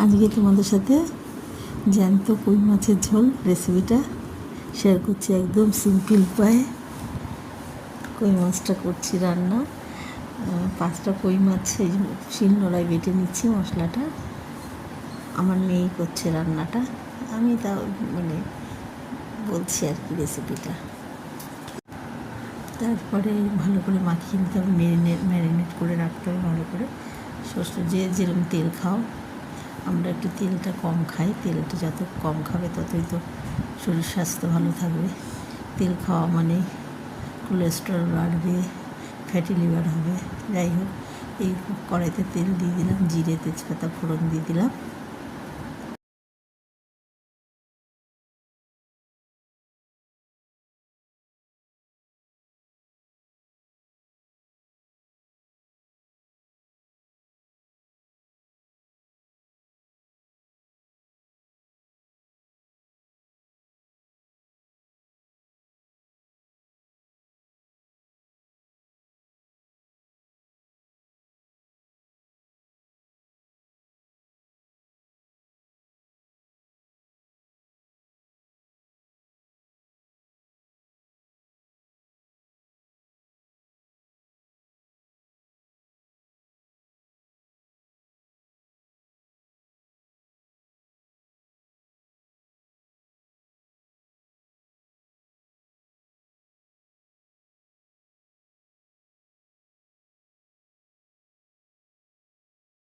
আজকে তোমাদের সাথে জ্যান্ত কই মাছের ঝোল রেসিপিটা শেয়ার করছি। একদম সিম্পল উপায়ে কই মাছটা করছি রান্না। 5টা কই মাছ এই শিলনোড়ায় বেটে নিচ্ছি মশলাটা। আমার মেয়েই করছে রান্নাটা, আমি তাও বলছি আর কি রেসিপিটা। তারপরে ভালো করে মাখিয়ে নিতে হবে, ম্যারিনেট করে রাখতে হবে ভালো করে। যে যেরকম তেল খাও, আমরা একটু তেলটা কম খাই। তেলটা যত কম খাবে ততই তো শরীর স্বাস্থ্য ভালো থাকবে। তেল খাওয়া মানে কোলেস্টেরল বাড়বে, ফ্যাটি লিভার হবে। যাই হোক, এই কড়াইতে তেল দিয়ে দিলাম, জিরে তেজপাতা ফোড়ন দিয়ে দিলাম।